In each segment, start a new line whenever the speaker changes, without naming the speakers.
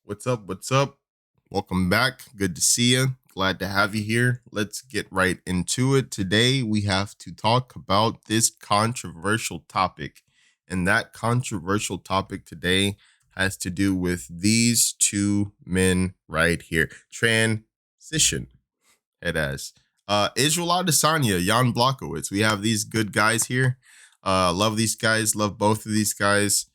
What's up? What's up? Welcome back. Good to see you. Glad to have you here. Let's get right into it. Today, we have to talk about this controversial topic. And that controversial topic today has to do with these two men right here. Transition. It has. Israel Adesanya, Jon Blachowicz. We have these good guys here. Love these guys. Love both of these guys.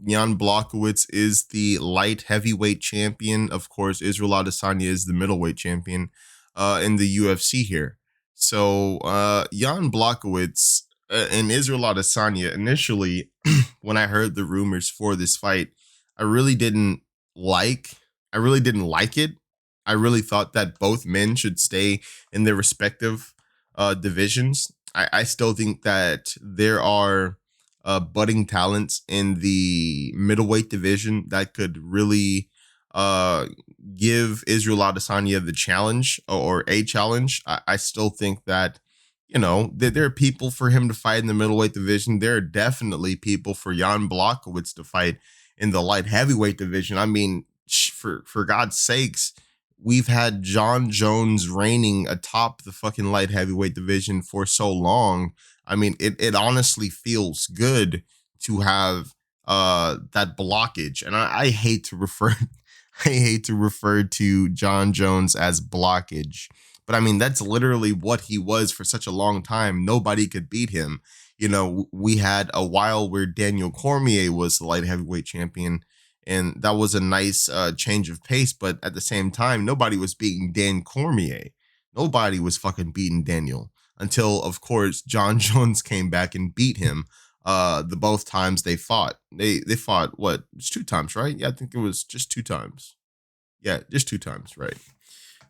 Jan Blachowicz is the light heavyweight champion. Of course, Israel Adesanya is the middleweight champion in the UFC here. So Jan Blachowicz and Israel Adesanya, initially, when I heard the rumors for this fight, I really didn't like. I really didn't like it. I really thought that both men should stay in their respective divisions. I still think that there are budding talents in the middleweight division that could really give Israel Adesanya the challenge or a challenge. I still think that, there are people for him to fight in the middleweight division. There are definitely people for Jan Blachowicz to fight in the light heavyweight division. I mean, for God's sakes, we've had Jon Jones reigning atop the fucking light heavyweight division for so long. I mean, it honestly feels good to have that blockage. And I hate to refer I hate to refer to Jon Jones as blockage. But I mean, that's literally what he was for such a long time. Nobody could beat him. We had a while where Daniel Cormier was the light heavyweight champion, and that was a nice change of pace. But at the same time, nobody was beating Dan Cormier. Nobody was fucking beating Daniel until, of course, Jon Jones came back and beat him. The both times they fought, they fought what? It's two times, right? Yeah, I think it was just two times. Yeah, just two times, right?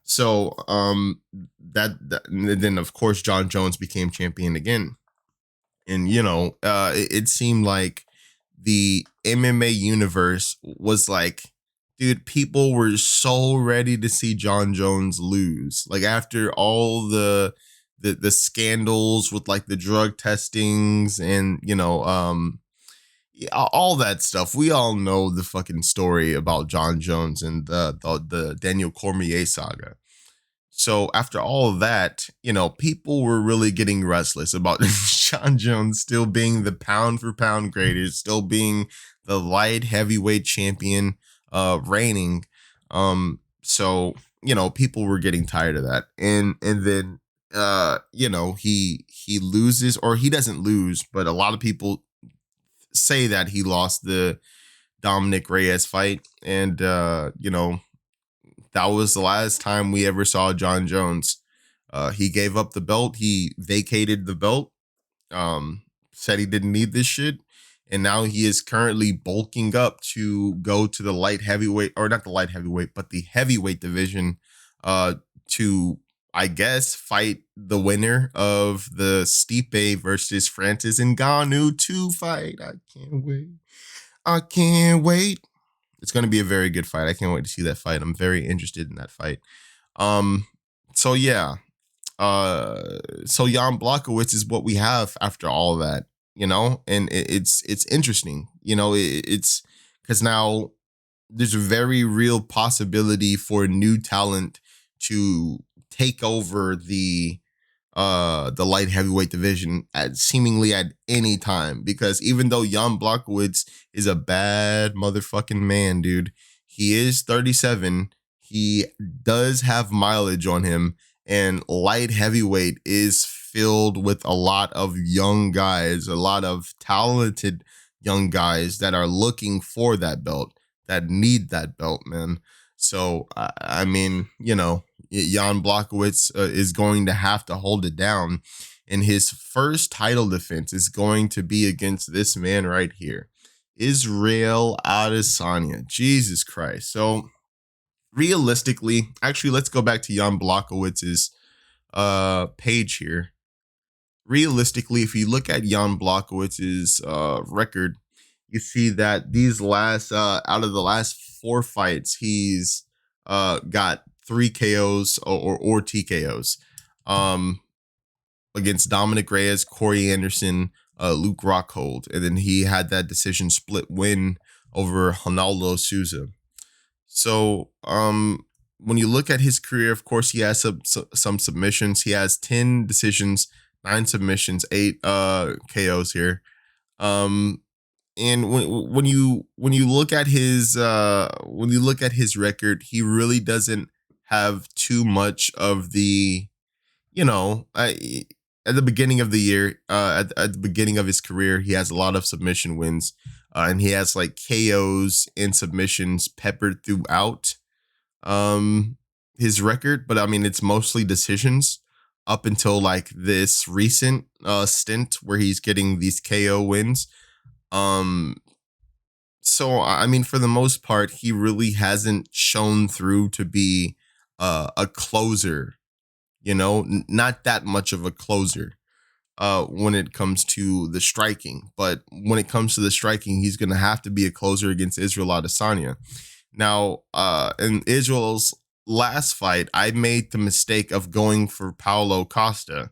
So that and then of course Jon Jones became champion again, and it seemed like the MMA universe was like, dude, people were so ready to see Jon Jones lose. Like after all the scandals with like the drug testings and all that stuff. We all know the fucking story about Jon Jones and the Daniel Cormier saga. So after all of that, people were really getting restless about Jon Jones still being the pound for pound greatest, still being the light heavyweight champion, reigning. So people were getting tired of that, and then he loses, or he doesn't lose, but a lot of people say that he lost the Dominic Reyes fight, and that was the last time we ever saw Jon Jones. He gave up the belt. He vacated the belt. Said he didn't need this shit. And now he is currently bulking up to go to the light heavyweight, or not the light heavyweight, but the heavyweight division, to, I guess, fight the winner of the Stipe versus Francis Ngannou 2 fight. I can't wait. I can't wait. It's going to be a very good fight. I can't wait to see that fight. I'm very interested in that fight. So yeah. So Jan Blachowicz is what we have after all of that, and it's interesting, it's because now there's a very real possibility for new talent to take over the light heavyweight division at seemingly at any time, because even though Jan Blachowicz is a bad motherfucking man, dude, he is 37. He does have mileage on him, and light heavyweight is filled with a lot of young guys, a lot of talented young guys that are looking for that belt, that need that belt, man. So, I mean, Jan Blachowicz is going to have to hold it down. And his first title defense is going to be against this man right here, Israel Adesanya. Jesus Christ. So, realistically, actually, let's go back to Jan Blachowicz's page here. Realistically, if you look at Jan Blachowicz's record, you see that these last out of the last 4 fights, he's got 3 KOs or TKOs against Dominic Reyes, Corey Anderson, Luke Rockhold, and then he had that decision split win over Ronaldo Souza. So, when you look at his career, of course, he has some submissions. He has 10 decisions, 9 submissions, 8 KOs here. Um, and when you look at his record, he really doesn't have too much of the, you know, at the beginning of the year, at the beginning of his career, he has a lot of submission wins, and he has like KOs and submissions peppered throughout um his record. But I mean, it's mostly decisions up until like this recent stint where he's getting these KO wins. Um, so I mean, for the most part, he really hasn't shown through to be a closer. Not that much of a closer when it comes to the striking. But when it comes to the striking, he's going to have to be a closer against Israel Adesanya. Now, in Israel's last fight, I made the mistake of going for Paulo Costa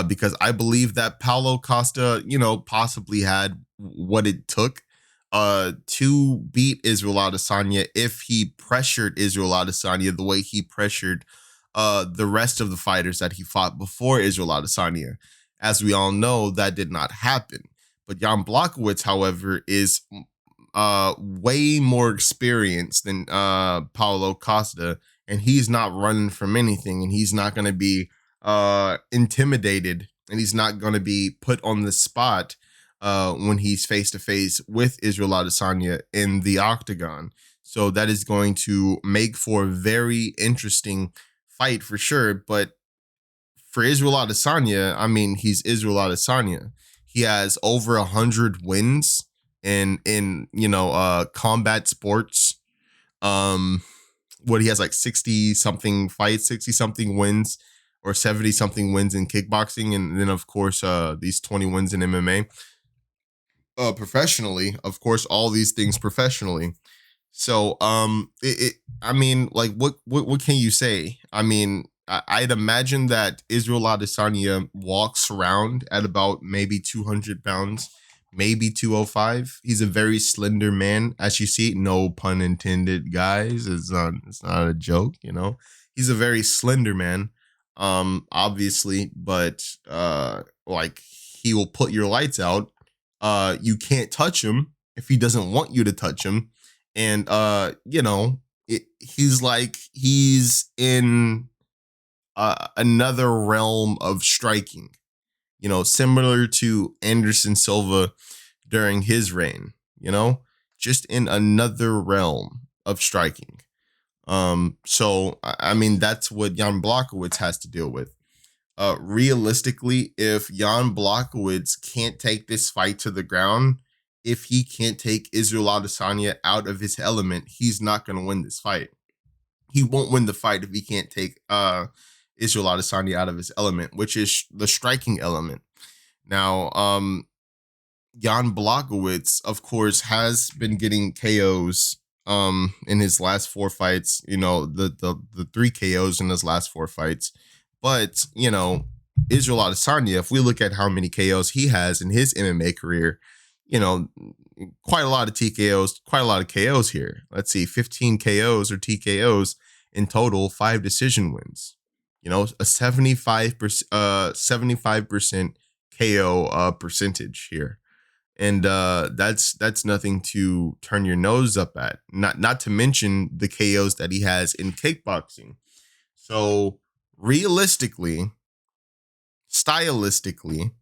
because I believe that Paulo Costa, possibly had what it took to beat Israel Adesanya if he pressured Israel Adesanya the way he pressured the rest of the fighters that he fought before Israel Adesanya. As we all know, that did not happen. But Jan Blachowicz, however, is way more experienced than Paulo Costa, and he's not running from anything, and he's not going to be intimidated, and he's not going to be put on the spot when he's face to face with Israel Adesanya in the octagon. So that is going to make for a very interesting fight for sure. But for Israel Adesanya, I mean, he's Israel Adesanya. He has over 100 wins in combat sports. What he has like 60 something fights, 60 something wins, or 70 something wins in kickboxing, and then of course these 20 wins in MMA. Professionally, of course, all these things professionally. So, I mean, like, what can you say? I mean, I'd imagine that Israel Adesanya walks around at about maybe 200 pounds, maybe 205. He's a very slender man, as you see. No pun intended, guys. It's not a joke. He's a very slender man. Obviously, but like he will put your lights out. You can't touch him if he doesn't want you to touch him. And he's in another realm of striking, similar to Anderson Silva during his reign, just in another realm of striking. So I mean, that's what Jan Blachowicz has to deal with. Realistically, if Jan Blachowicz can't take this fight to the ground, if he can't take Israel Adesanya out of his element, he's not going to win this fight. He won't win the fight if he can't take Israel Adesanya out of his element, which is the striking element. Now, Jan Blachowicz, of course, has been getting KOs in his last 4 fights, the 3 KOs in his last 4 fights. But, Israel Adesanya, if we look at how many KOs he has in his MMA career, quite a lot of TKOs, quite a lot of KOs here. Let's see, 15 KOs or TKOs in total, 5 decision wins. A 75% KO percentage here. And that's nothing to turn your nose up at. Not to mention the KOs that he has in kickboxing. So realistically, stylistically,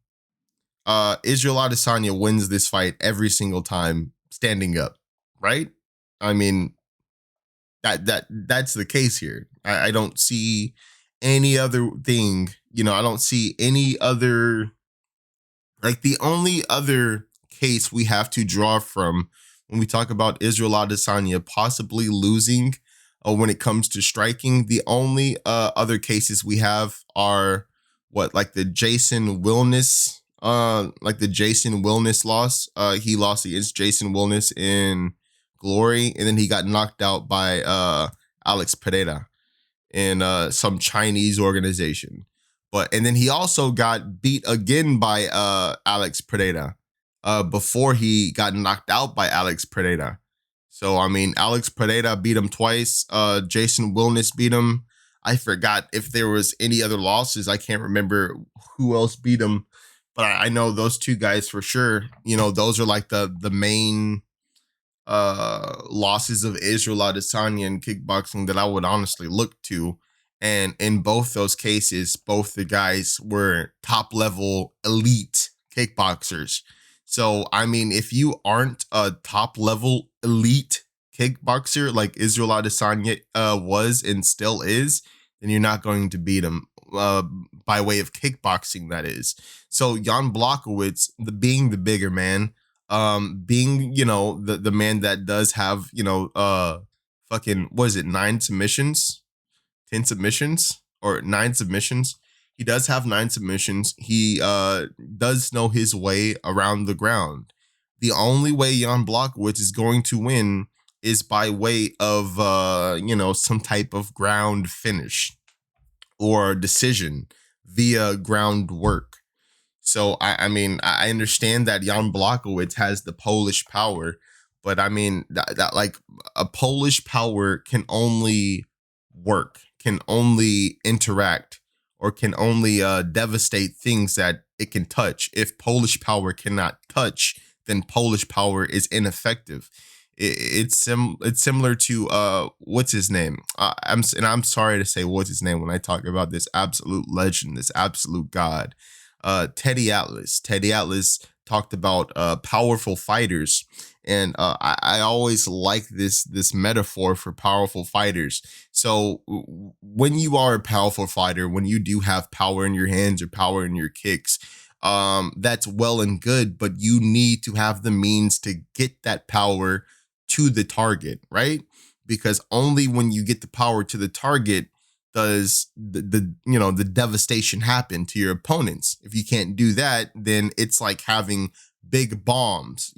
Israel Adesanya wins this fight every single time standing up, right? I mean, that's the case here. I don't see any other thing. I don't see any other. Like, the only other case we have to draw from when we talk about Israel Adesanya possibly losing when it comes to striking, the only other cases we have are like the Jason Wilness, loss. He lost against Jason Wilness in Glory, and then he got knocked out by Alex Pereira in some Chinese organization. And then he also got beat again by Alex Pereira before he got knocked out by Alex Pereira. So I mean, Alex Pereira beat him twice. Jason Wilness beat him. I forgot if there was any other losses. I can't remember who else beat him, but I know those two guys for sure. You know, those are like the main losses of Israel Adesanya in kickboxing that I would honestly look to. And in both those cases, both the guys were top level elite kickboxers. So, I mean, if you aren't a top level elite kickboxer like Israel Adesanya was and still is, then you're not going to beat him by way of kickboxing, that is. So, Jan Blachowicz, being the bigger man, being the man that does have fucking, what is it, 9 submissions, 10 submissions, or 9 submissions. He does have 9 submissions. He does know his way around the ground. The only way Jan Blachowicz is going to win is by way of some type of ground finish or decision via groundwork. So I mean, I understand that Jan Blachowicz has the Polish power, but I mean that like a Polish power can only work, can only interact, or can only devastate things that it can touch. If Polish power cannot touch, then Polish power is ineffective. It's similar to what's his name? I'm sorry to say what's his name when I talk about this absolute legend, this absolute god, Teddy Atlas. Teddy Atlas talked about powerful fighters, and I always like this metaphor for powerful fighters. So when you are a powerful fighter, when you do have power in your hands or power in your kicks, that's well and good, but you need to have the means to get that power to the target, right? Because only when you get the power to the target does the devastation happen to your opponents. If you can't do that, then it's like having big bombs,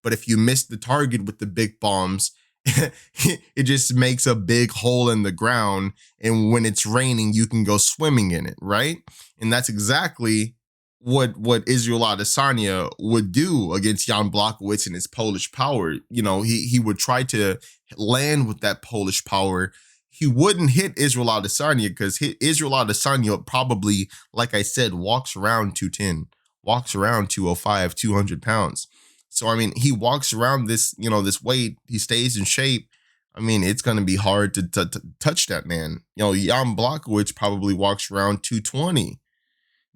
But if you miss the target with the big bombs, it just makes a big hole in the ground. And when it's raining, you can go swimming in it, right? And that's exactly what Israel Adesanya would do against Jan Blachowicz and his Polish power. He would try to land with that Polish power. He wouldn't hit Israel Adesanya because Israel Adesanya probably, like I said, walks around 210, walks around 205, 200 pounds. So, I mean, he walks around this weight, he stays in shape. I mean, it's going to be hard to touch that man. Jan Blachowicz probably walks around 220.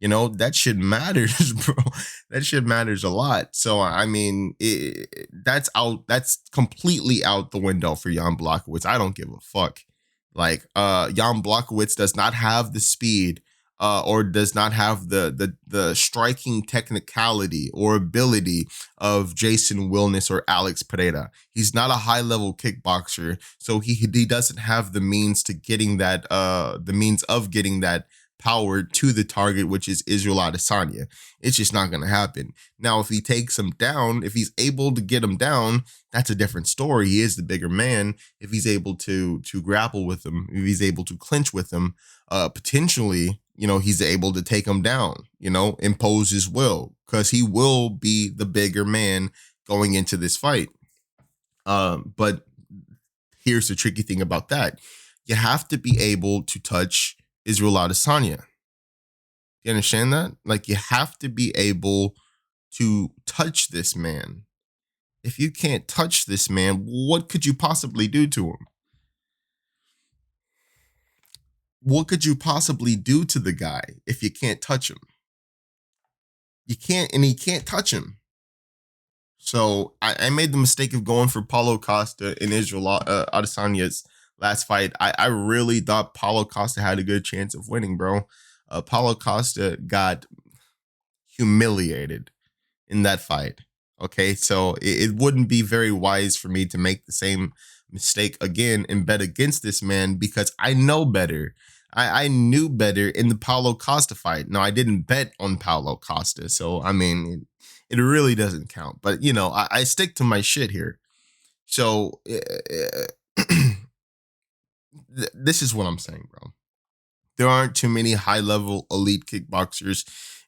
That shit matters, bro. That shit matters a lot. So, I mean, that's completely out the window for Jan Blachowicz. I don't give a fuck. Like, Jan Blachowicz does not have the speed, or does not have the striking technicality or ability of Jason Wilness or Alex Pereira. He's not a high level kickboxer, so he doesn't have the means to getting that power to the target, which is Israel Adesanya. It's just not going to happen. Now, if he takes him down, if he's able to get him down, that's a different story. He is the bigger man. If he's able to grapple with him, if he's able to clinch with him, potentially, he's able to take him down, impose his will, because he will be the bigger man going into this fight. But here's the tricky thing about that. You have to be able to touch Israel Adesanya. You understand that? Like, you have to be able to touch this man. If you can't touch this man, what could you possibly do to him? What could you possibly do to the guy if you can't touch him? You can't, and he can't touch him. So I made the mistake of going for Paulo Costa in Israel Adesanya's last fight. I really thought Paulo Costa had a good chance of winning, bro. Paulo Costa got humiliated in that fight. Okay, so it wouldn't be very wise for me to make the same mistake again and bet against this man, because I know better. I knew better in the Paulo Costa fight. No, I didn't bet on Paulo Costa, so I mean, it really doesn't count. But I stick to my shit here. So this is what I'm saying, bro. There aren't too many high level elite kickboxers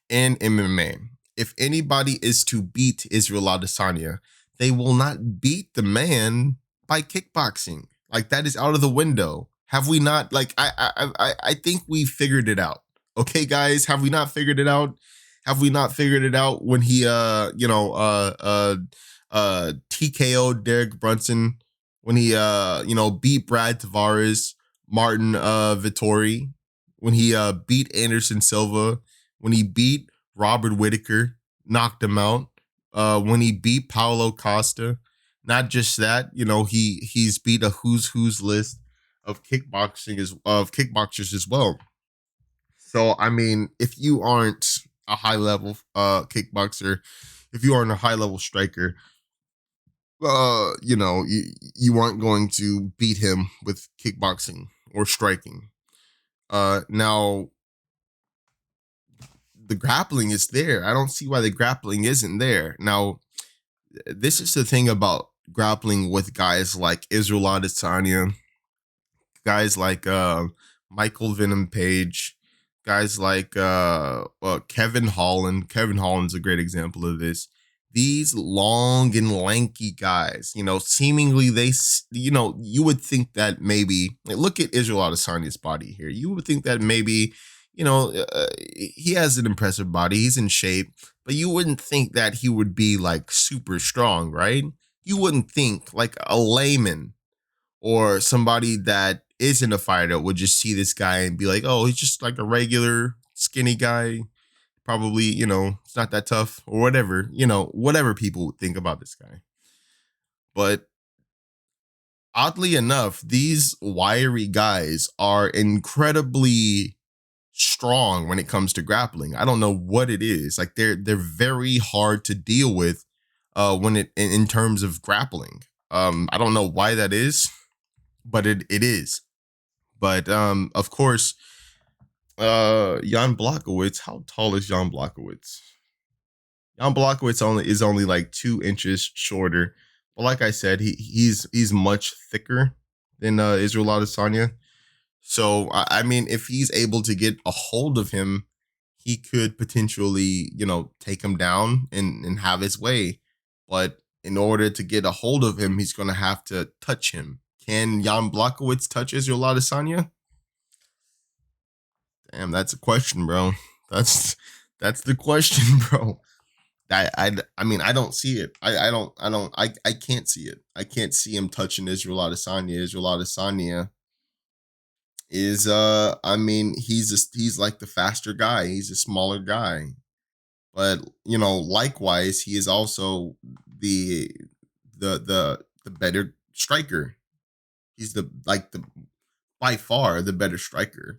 in MMA. If anybody is to beat Israel Adesanya, they will not beat the man by kickboxing. Like, that is out of the window. Have we not? Like, I think we figured it out. Okay, guys, have we not figured it out? Have we not figured it out when he TKO Derek Brunson, when he beat Brad Tavares, Martin Vittori, when he beat Anderson Silva, when he beat Robert Whitaker, knocked him out, when he beat Paulo Costa. Not just that, he's beat a who's list of kickboxers as well. So I mean, if you aren't a high level kickboxer, if you aren't a high level striker, you aren't going to beat him with kickboxing or striking. Now the grappling is there. I don't see why the grappling isn't there. Now, this is the thing about grappling with guys like Israel Adesanya, guys like Michael Venom Page, guys like Kevin Holland. Kevin Holland's a great example of this. These long and lanky guys, seemingly you would think that maybe, like, look at Israel Adesanya's body here. You would think that maybe, he has an impressive body. He's in shape, but you wouldn't think that he would be like super strong, right? You wouldn't think like a layman or somebody that isn't a fighter would just see this guy and be like, oh, he's just like a regular skinny guy. Probably, it's not that tough or whatever, whatever people think about this guy. But oddly enough, these wiry guys are incredibly strong when it comes to grappling. I don't know what it is. Like, they're very hard to deal with when it in terms of grappling. I don't know why that is, but it is. But of course, Jon Blachowicz. How tall is Jon Blachowicz? Jon Blachowicz is only like 2 inches shorter, but like I said, he's much thicker than Israel Adesanya. So I mean, if he's able to get a hold of him, he could potentially take him down and have his way. But in order to get a hold of him, he's going to have to touch him. Can Jon Blachowicz touch Israel Adesanya? Damn, that's a question, bro. That's the question, bro. I mean, I don't see it. I can't see it. I can't see him touching Israel Adesanya. Israel Adesanya is I mean, he's like the faster guy. He's a smaller guy. But, likewise, he is also the the better striker. He's the by far the better striker.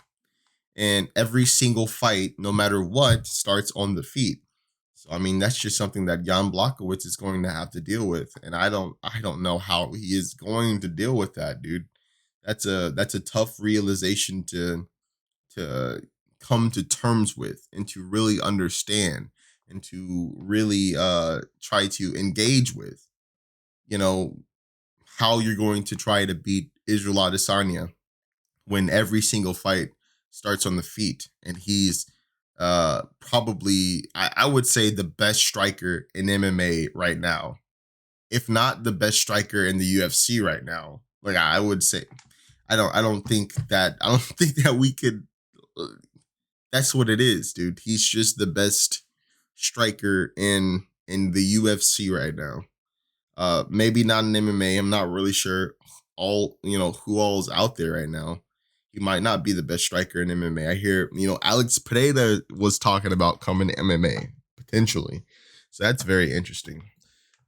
And every single fight, no matter what, starts on the feet. So I mean, that's just something that Jon Blachowicz is going to have to deal with, and I don't know how he is going to deal with that, dude. That's a tough realization to come to terms with and to really understand and to really try to engage with. You know how you're going to try to beat Israel Adesanya when every single fight starts on the feet, and he's probably I would say the best striker in MMA right now, if not the best striker in the UFC right now. Like, I would say, I don't think that we could. That's what it is, dude. He's just the best striker in the UFC right now. Maybe not in MMA. I'm not really sure who all is out there right now. He might not be the best striker in MMA. I hear, Alex Pereira was talking about coming to MMA potentially. So that's very interesting.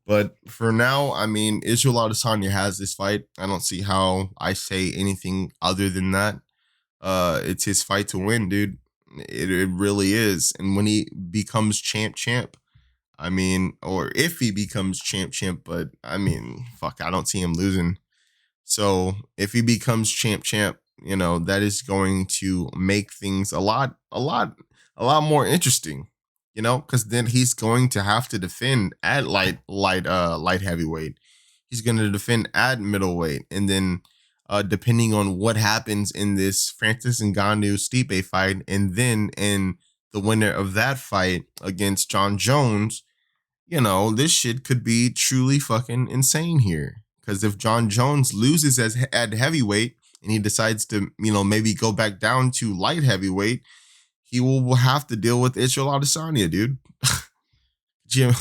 But for now, I mean, Israel Adesanya has this fight. I don't see how I say anything other than that. It's his fight to win, dude. It really is. And when he becomes champ, I mean, or if he becomes champ, but I mean, fuck, I don't see him losing. So if he becomes champ, that is going to make things a lot more interesting, because then he's going to have to defend at light heavyweight. He's going to defend at middleweight, and then depending on what happens in this Francis Ngannou Stipe fight, and then in the winner of that fight against Jon Jones, this shit could be truly fucking insane here. Because if Jon Jones loses at heavyweight and he decides to, maybe go back down to light heavyweight, he will have to deal with Israel Adesanya, dude. Jim.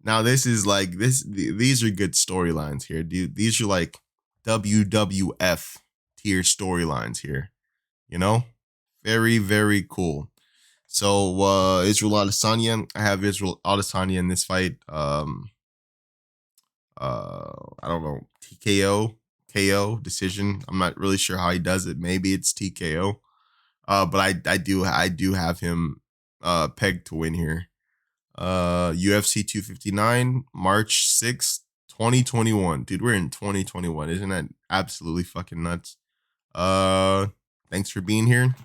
Now this is like these are good storylines here, dude. These are like WWF tier storylines here. Very, very cool. So Israel Adesanya, I have Israel Adesanya in this fight. I don't know, TKO, KO decision. I'm not really sure how he does it. Maybe it's TKO. But I do have him pegged to win here. UFC 259, March 6th, 2021. Dude, we're in 2021. Isn't that absolutely fucking nuts? Thanks for being here.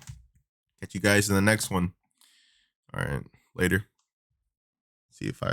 Catch you guys in the next one. All right, later. See you if I